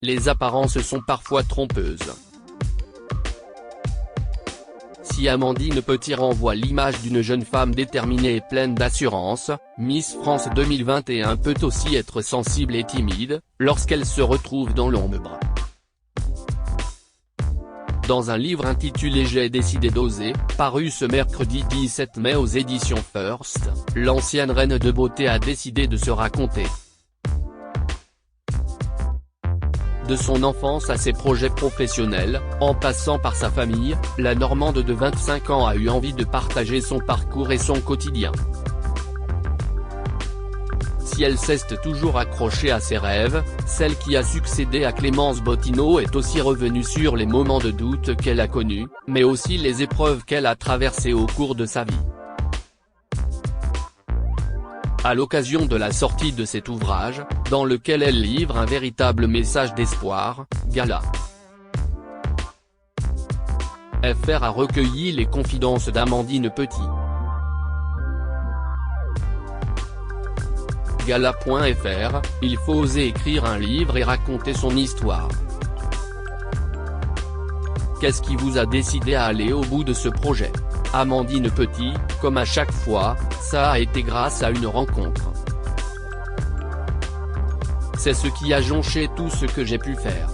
les apparences sont parfois trompeuses. Si Amandine Petit renvoie l'image d'une jeune femme déterminée et pleine d'assurance, Miss France 2021 peut aussi être sensible et timide, lorsqu'elle se retrouve dans l'ombre. Dans un livre intitulé J'ai décidé d'oser, paru ce mercredi 17 mai aux éditions First, l'ancienne reine de beauté a décidé de se raconter. De son enfance à ses projets professionnels, en passant par sa famille, la Normande de 25 ans a eu envie de partager son parcours et son quotidien. Si elle s'est toujours accrochée à ses rêves, celle qui a succédé à Clémence Bottineau est aussi revenue sur les moments de doute qu'elle a connus, mais aussi les épreuves qu'elle a traversées au cours de sa vie. À l'occasion de la sortie de cet ouvrage, dans lequel elle livre un véritable message d'espoir, Gala. FR a recueilli les confidences d'Amandine Petit. Gala.fr, il faut oser écrire un livre et raconter son histoire. Qu'est-ce qui vous a décidé à aller au bout de ce projet ? Amandine Petit, comme à chaque fois, ça a été grâce à une rencontre. C'est ce qui a jonché tout ce que j'ai pu faire.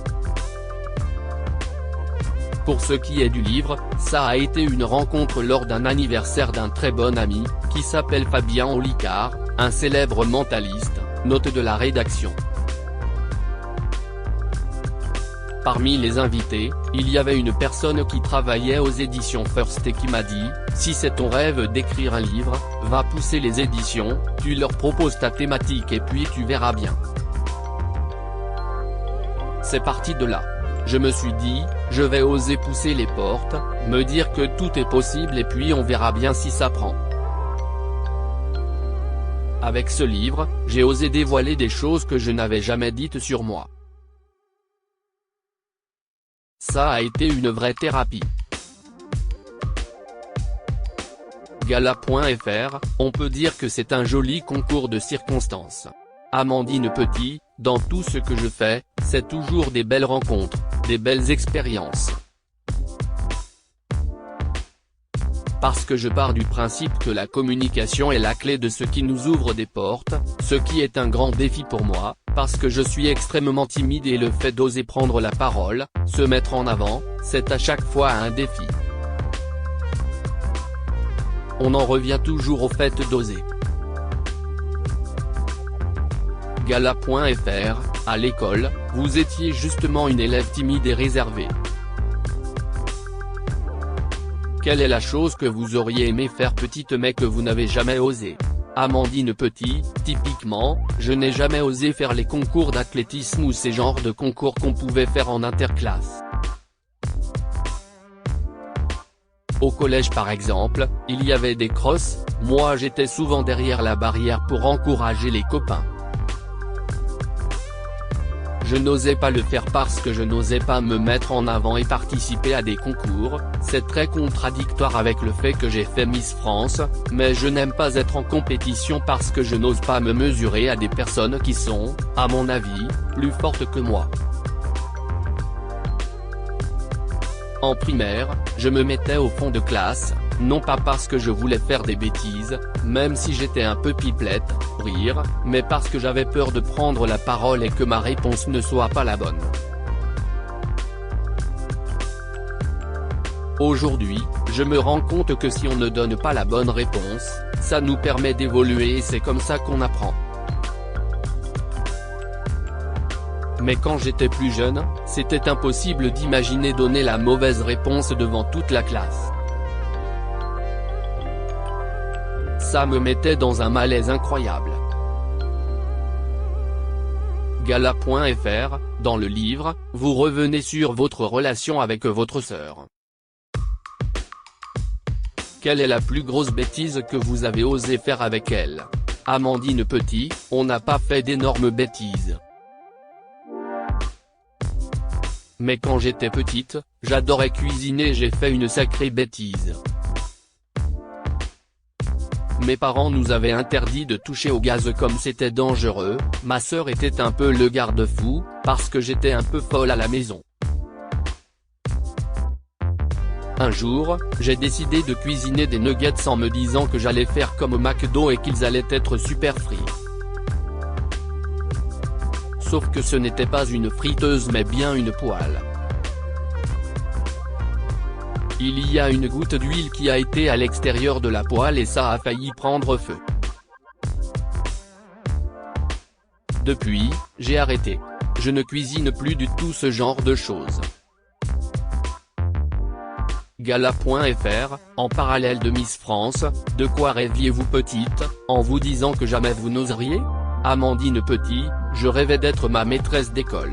Pour ce qui est du livre, ça a été une rencontre lors d'un anniversaire d'un très bon ami, qui s'appelle Fabien Olicard, un célèbre mentaliste, note de la rédaction. Parmi les invités, il y avait une personne qui travaillait aux éditions First et qui m'a dit, si c'est ton rêve d'écrire un livre, va pousser les éditions, tu leur proposes ta thématique et puis tu verras bien. C'est parti de là. Je me suis dit, je vais oser pousser les portes, me dire que tout est possible et puis on verra bien si ça prend. Avec ce livre, j'ai osé dévoiler des choses que je n'avais jamais dites sur moi. Ça a été une vraie thérapie. Gala.fr, on peut dire que c'est un joli concours de circonstances. Amandine Petit, dans tout ce que je fais, c'est toujours des belles rencontres, des belles expériences. Parce que je pars du principe que la communication est la clé de ce qui nous ouvre des portes, ce qui est un grand défi pour moi, parce que je suis extrêmement timide et le fait d'oser prendre la parole, se mettre en avant, c'est à chaque fois un défi. On en revient toujours au fait d'oser. Gala.fr, à l'école, vous étiez justement une élève timide et réservée. Quelle est la chose que vous auriez aimé faire petite mais que vous n'avez jamais osé ? Amandine Petit, typiquement, je n'ai jamais osé faire les concours d'athlétisme ou ces genres de concours qu'on pouvait faire en interclasse. Au collège par exemple, il y avait des crosses, moi j'étais souvent derrière la barrière pour encourager les copains. Je n'osais pas le faire parce que je n'osais pas me mettre en avant et participer à des concours, c'est très contradictoire avec le fait que j'ai fait Miss France, mais je n'aime pas être en compétition parce que je n'ose pas me mesurer à des personnes qui sont, à mon avis, plus fortes que moi. En primaire, je me mettais au fond de classe, non pas parce que je voulais faire des bêtises, même si j'étais un peu pipelette, rire, mais parce que j'avais peur de prendre la parole et que ma réponse ne soit pas la bonne. Aujourd'hui, je me rends compte que si on ne donne pas la bonne réponse, ça nous permet d'évoluer et c'est comme ça qu'on apprend. Mais quand j'étais plus jeune, c'était impossible d'imaginer donner la mauvaise réponse devant toute la classe. Ça me mettait dans un malaise incroyable. Gala.fr, dans le livre, vous revenez sur votre relation avec votre sœur. Quelle est la plus grosse bêtise que vous avez osé faire avec elle ? Amandine Petit, on n'a pas fait d'énormes bêtises. Mais quand j'étais petite, j'adorais cuisiner, j'ai fait une sacrée bêtise. Mes parents nous avaient interdit de toucher au gaz comme c'était dangereux, ma sœur était un peu le garde-fou, parce que j'étais un peu folle à la maison. Un jour, j'ai décidé de cuisiner des nuggets en me disant que j'allais faire comme au McDo et qu'ils allaient être super frits. Sauf que ce n'était pas une friteuse mais bien une poêle. Il y a une goutte d'huile qui a été à l'extérieur de la poêle et ça a failli prendre feu. Depuis, j'ai arrêté. Je ne cuisine plus du tout ce genre de choses. Gala.fr, en parallèle de Miss France, de quoi rêviez-vous petite, en vous disant que jamais vous n'oseriez ? Amandine Petit, je rêvais d'être ma maîtresse d'école.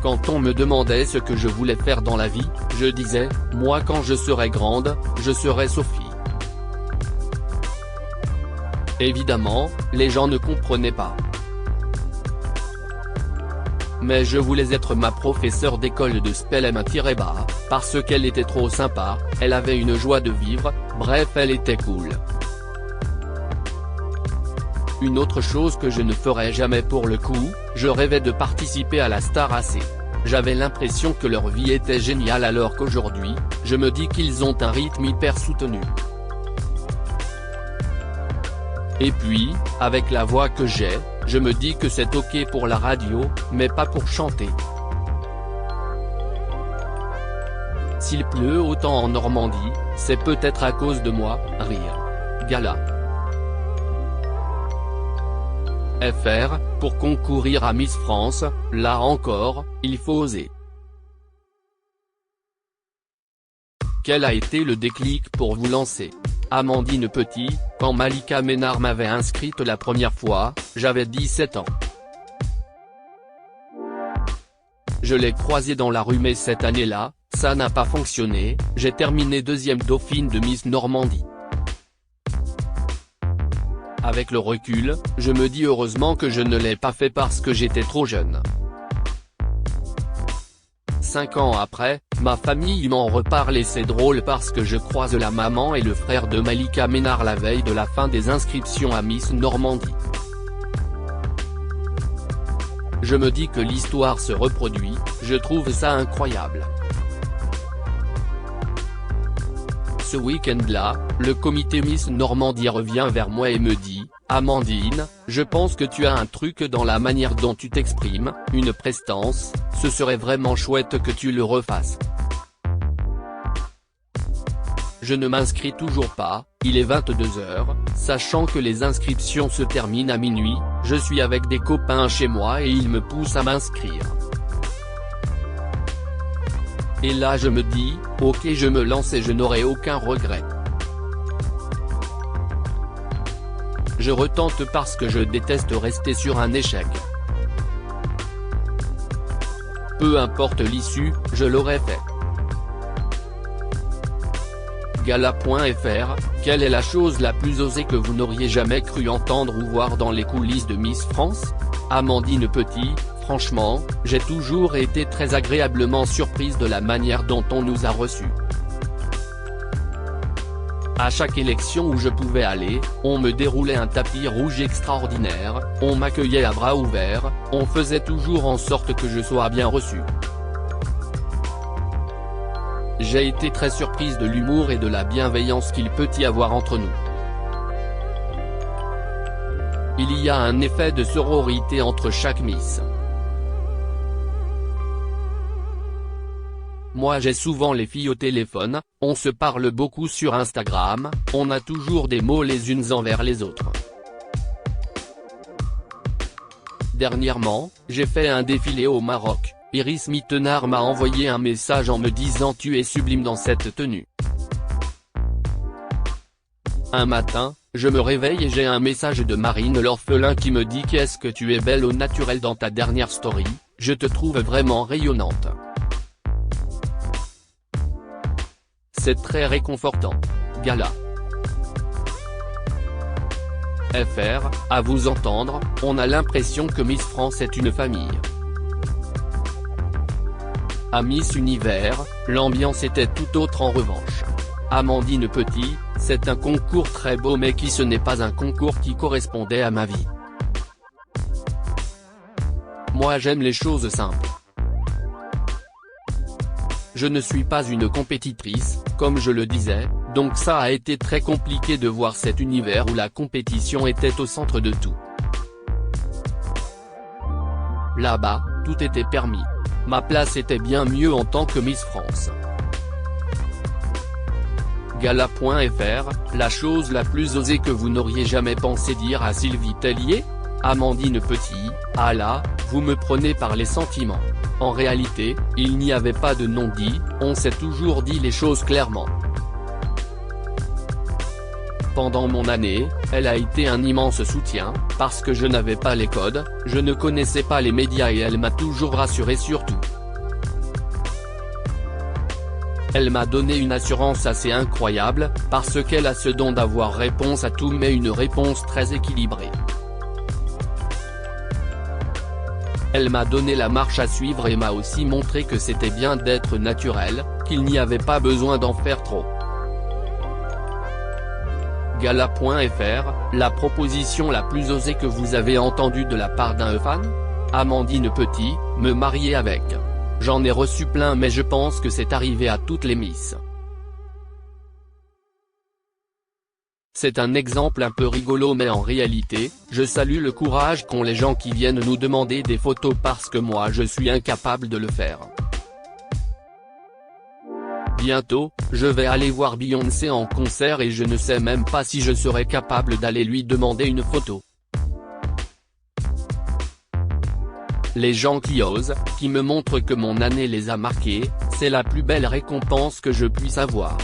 Quand on me demandait ce que je voulais faire dans la vie, je disais, moi quand je serai grande, je serai Sophie. Évidemment, les gens ne comprenaient pas. Mais je voulais être ma professeure d'école de spellematiréba, parce qu'elle était trop sympa, elle avait une joie de vivre, bref elle était cool. Une autre chose que je ne ferais jamais pour le coup, je rêvais de participer à la Star AC. J'avais l'impression que leur vie était géniale alors qu'aujourd'hui, je me dis qu'ils ont un rythme hyper soutenu. Et puis, avec la voix que j'ai, je me dis que c'est ok pour la radio, mais pas pour chanter. S'il pleut autant en Normandie, c'est peut-être à cause de moi, rire. Gala. FR, pour concourir à Miss France, là encore, il faut oser. Quel a été le déclic pour vous lancer ? Amandine Petit, quand Malika Ménard m'avait inscrite la première fois, j'avais 17 ans. Je l'ai croisée dans la rue mais cette année-là, ça n'a pas fonctionné, j'ai terminé deuxième dauphine de Miss Normandie. Avec le recul, je me dis heureusement que je ne l'ai pas fait parce que j'étais trop jeune. 5 ans après, ma famille m'en reparle et c'est drôle parce que je croise la maman et le frère de Malika Ménard la veille de la fin des inscriptions à Miss Normandie. Je me dis que l'histoire se reproduit, je trouve ça incroyable. Ce week-end-là, le comité Miss Normandie revient vers moi et me dit, Amandine, je pense que tu as un truc dans la manière dont tu t'exprimes, une prestance, ce serait vraiment chouette que tu le refasses. Je ne m'inscris toujours pas, il est 22h, sachant que les inscriptions se terminent à minuit, je suis avec des copains chez moi et ils me poussent à m'inscrire. Et là je me dis, ok je me lance et je n'aurai aucun regret. Je retente parce que je déteste rester sur un échec. Peu importe l'issue, je l'aurais fait. Gala.fr, quelle est la chose la plus osée que vous n'auriez jamais cru entendre ou voir dans les coulisses de Miss France ? Amandine Petit, franchement, j'ai toujours été très agréablement surprise de la manière dont on nous a reçus. À chaque élection où je pouvais aller, on me déroulait un tapis rouge extraordinaire, on m'accueillait à bras ouverts, on faisait toujours en sorte que je sois bien reçue. J'ai été très surprise de l'humour et de la bienveillance qu'il peut y avoir entre nous. Il y a un effet de sororité entre chaque Miss. Moi j'ai souvent les filles au téléphone, on se parle beaucoup sur Instagram, on a toujours des mots les unes envers les autres. Dernièrement, j'ai fait un défilé au Maroc, Iris Mittenard m'a envoyé un message en me disant tu es sublime dans cette tenue. Un matin, je me réveille et j'ai un message de Marine l'orphelin qui me dit qu'est-ce que tu es belle au naturel dans ta dernière story, je te trouve vraiment rayonnante. C'est très réconfortant. Gala. FR, à vous entendre, on a l'impression que Miss France est une famille. À Miss Univers, l'ambiance était tout autre en revanche. Amandine Petit, C'est un concours très beau mais qui ce n'est pas un concours qui correspondait à ma vie. Moi j'aime les choses simples. Je ne suis pas une compétitrice, comme je le disais, donc ça a été très compliqué de voir cet univers où la compétition était au centre de tout. Là-bas, tout était permis. Ma place était bien mieux en tant que Miss France. Gala.fr, la chose la plus osée que vous n'auriez jamais pensé dire à Sylvie Tellier ? Amandine Petit, ah là, vous me prenez par les sentiments. En réalité, il n'y avait pas de non-dit, on s'est toujours dit les choses clairement. Pendant mon année, elle a été un immense soutien, parce que je n'avais pas les codes, je ne connaissais pas les médias et elle m'a toujours rassuré sur tout. Elle m'a donné une assurance assez incroyable, parce qu'elle a ce don d'avoir réponse à tout mais une réponse très équilibrée. Elle m'a donné la marche à suivre et m'a aussi montré que c'était bien d'être naturel, qu'il n'y avait pas besoin d'en faire trop. Gala.fr, la proposition la plus osée que vous avez entendue de la part d'un fan ? Amandine Petit, me marier avec. J'en ai reçu plein mais je pense que c'est arrivé à toutes les Miss. C'est un exemple un peu rigolo mais en réalité, je salue le courage qu'ont les gens qui viennent nous demander des photos parce que moi je suis incapable de le faire. Bientôt, je vais aller voir Beyoncé en concert et je ne sais même pas si je serai capable d'aller lui demander une photo. Les gens qui osent, qui me montrent que mon année les a marqués, c'est la plus belle récompense que je puisse avoir.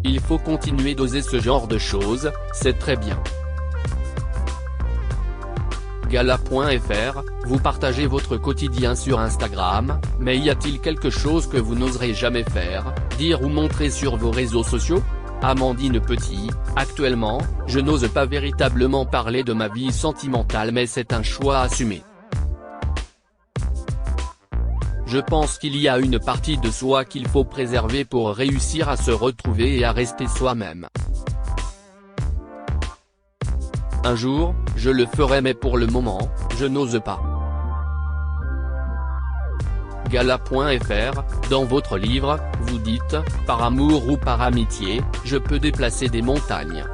Il faut continuer d'oser ce genre de choses, c'est très bien. Gala.fr, vous partagez votre quotidien sur Instagram, mais y a-t-il quelque chose que vous n'oserez jamais faire, dire ou montrer sur vos réseaux sociaux ? Amandine Petit, actuellement, je n'ose pas véritablement parler de ma vie sentimentale mais c'est un choix assumé. Je pense qu'il y a une partie de soi qu'il faut préserver pour réussir à se retrouver et à rester soi-même. Un jour, je le ferai mais pour le moment, je n'ose pas. Gala.fr, dans votre livre, vous dites, par amour ou par amitié, je peux déplacer des montagnes.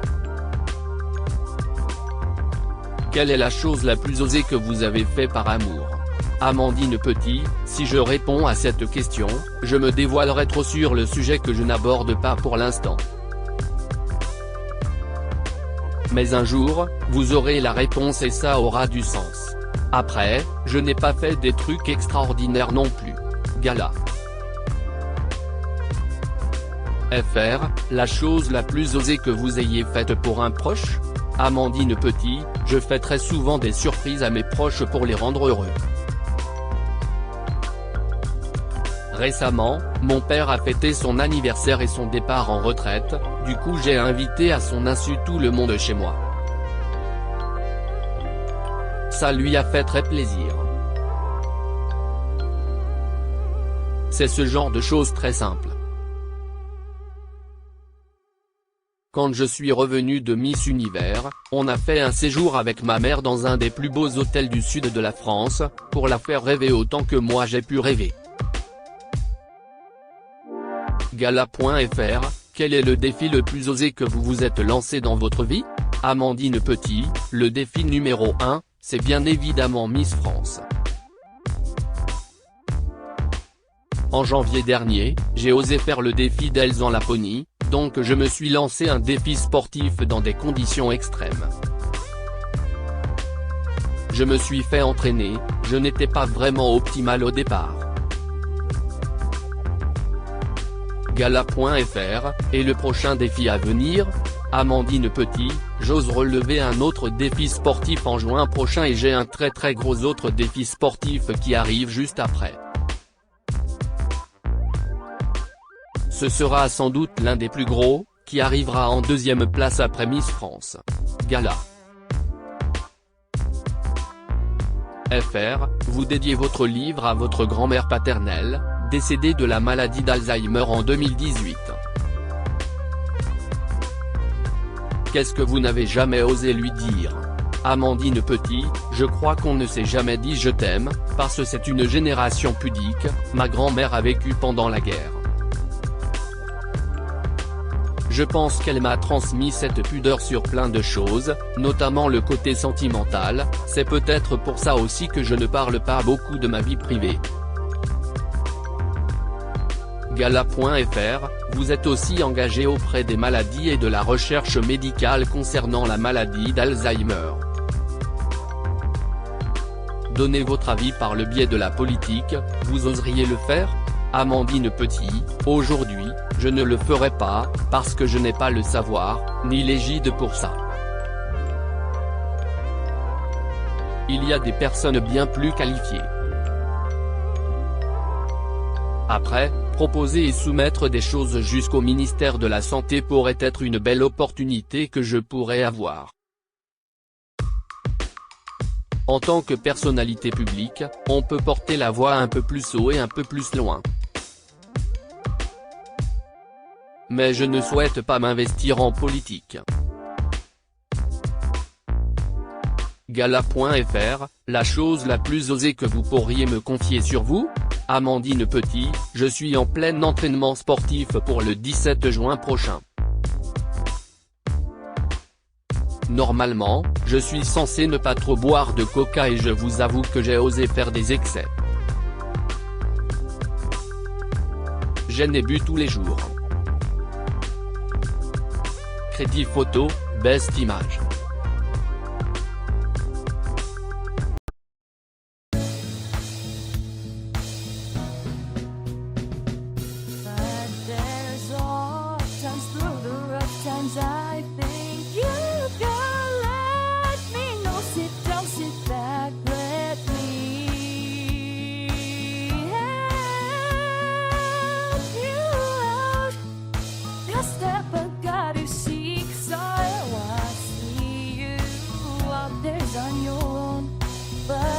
Quelle est la chose la plus osée que vous avez fait par amour ? Amandine Petit, si je réponds à cette question, je me dévoilerai trop sur le sujet que je n'aborde pas pour l'instant. Mais un jour, vous aurez la réponse et ça aura du sens. Après, je n'ai pas fait des trucs extraordinaires non plus. Gala. FR, la chose la plus osée que vous ayez faite pour un proche ? Amandine Petit, je fais très souvent des surprises à mes proches pour les rendre heureux. Récemment, mon père a fêté son anniversaire et son départ en retraite, du coup j'ai invité à son insu tout le monde chez moi. Ça lui a fait très plaisir. C'est ce genre de choses très simples. Quand je suis revenu de Miss Univers, on a fait un séjour avec ma mère dans un des plus beaux hôtels du sud de la France, pour la faire rêver autant que moi j'ai pu rêver. Gala.fr, quel est le défi le plus osé que vous vous êtes lancé dans votre vie ? Amandine Petit, le défi numéro 1, c'est bien évidemment Miss France. En janvier dernier, j'ai osé faire le défi d'Elles en Laponie, donc je me suis lancé un défi sportif dans des conditions extrêmes. Je me suis fait entraîner, je n'étais pas vraiment optimal au départ. Gala.fr, et le prochain défi à venir ? Amandine Petit, j'ose relever un autre défi sportif en juin prochain et j'ai un très gros autre défi sportif qui arrive juste après. Ce sera sans doute l'un des plus gros, qui arrivera en deuxième place après Miss France. Gala. FR, vous dédiez votre livre à votre grand-mère paternelle, décédée de la maladie d'Alzheimer en 2018. Qu'est-ce que vous n'avez jamais osé lui dire? Amandine Petit, je crois qu'on ne s'est jamais dit je t'aime, parce que c'est une génération pudique, ma grand-mère a vécu pendant la guerre. Je pense qu'elle m'a transmis cette pudeur sur plein de choses, notamment le côté sentimental, c'est peut-être pour ça aussi que je ne parle pas beaucoup de ma vie privée. Gala.fr, vous êtes aussi engagé auprès des maladies et de la recherche médicale concernant la maladie d'Alzheimer. Donnez votre avis par le biais de la politique, vous oseriez le faire? Amandine Petit, aujourd'hui, je ne le ferai pas, parce que je n'ai pas le savoir, ni l'égide pour ça. Il y a des personnes bien plus qualifiées. Après, proposer et soumettre des choses jusqu'au ministère de la Santé pourrait être une belle opportunité que je pourrais avoir. En tant que personnalité publique, on peut porter la voix un peu plus haut et un peu plus loin. Mais je ne souhaite pas m'investir en politique. Gala.fr, la chose la plus osée que vous pourriez me confier sur vous? Amandine Petit, je suis en plein entraînement sportif pour le 17 juin prochain. Normalement, je suis censé ne pas trop boire de coca et je vous avoue que j'ai osé faire des excès. J'en ai bu tous les jours. Crédit photo, best image. I think you can let me know. Sit down, sit back, let me help you out. The step I gotta seek, so I see you out there's on your own, but